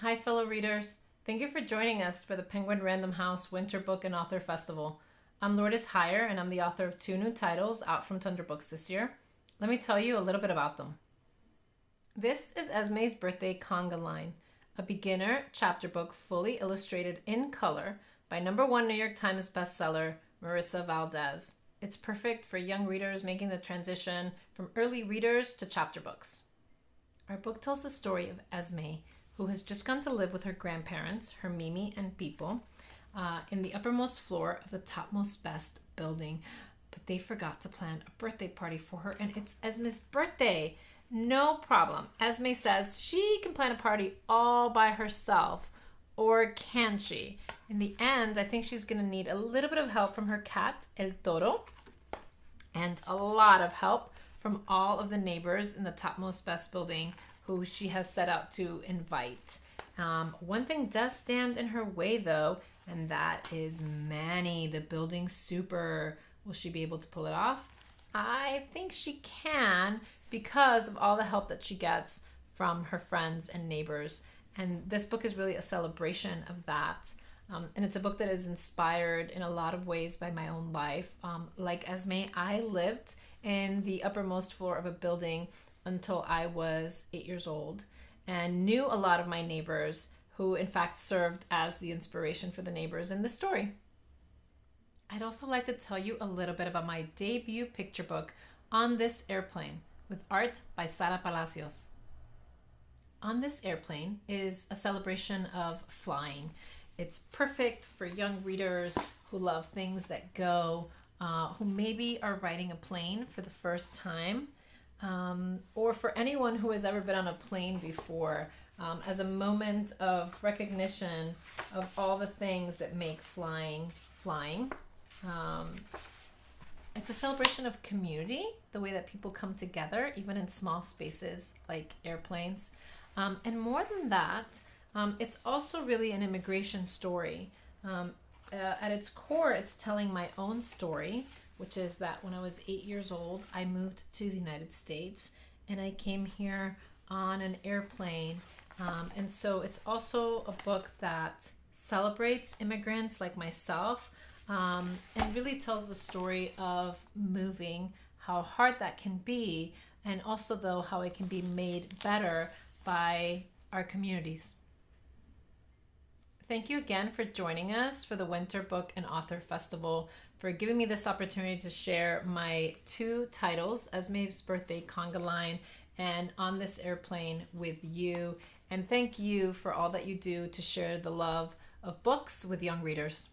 Hi, fellow readers. Thank you for joining us for the Penguin Random House Winter Book and Author Festival. I'm Lourdes Heuer, and I'm the author of two new titles out from Tundra Books this year. Let me tell you a little bit about them. This is Esme's Birthday Conga Line, a beginner chapter book fully illustrated in color by #1 New York Times bestseller Marissa Valdez. It's perfect for young readers making the transition from early readers to chapter books. Our book tells the story of Esme, who has just gone to live with her grandparents, her Mimi and People, in the uppermost floor of the topmost best building. But they forgot to plan a birthday party for her, and it's Esme's birthday. No problem. Esme says she can plan a party all by herself, or can she? In the end, I think she's going to need a little bit of help from her cat, El Toro, and a lot of help from all of the neighbors in the topmost best building who she has set out to invite. One thing does stand in her way, though, and that is Manny, the building super. Will she be able to pull it off? I think she can because of all the help that she gets from her friends and neighbors. And this book is really a celebration of that. And it's a book that is inspired in a lot of ways by my own life. Like Esme, I lived in the uppermost floor of a building until I was 8 years old and knew a lot of my neighbors who in fact served as the inspiration for the neighbors in this story. I'd also like to tell you a little bit about my debut picture book, On This Airplane, with art by Sara Palacios. On This Airplane is a celebration of flying. It's perfect for young readers who love things that go, who maybe are riding a plane for the first time, or for anyone who has ever been on a plane before, as a moment of recognition of all the things that make flying. It's a celebration of community, the way that people come together, even in small spaces like airplanes. And more than that, it's also really an immigration story. At its core, it's telling my own story, which is that when I was 8 years old, I moved to the United States and I came here on an airplane. And so it's also a book that celebrates immigrants like myself, and really tells the story of moving, how hard that can be, and also, though, how it can be made better by our communities. Thank you again for joining us for the Winter Book and Author Festival, for giving me this opportunity to share my two titles, Esme's Birthday Conga Line and On This Airplane, with you. And thank you for all that you do to share the love of books with young readers.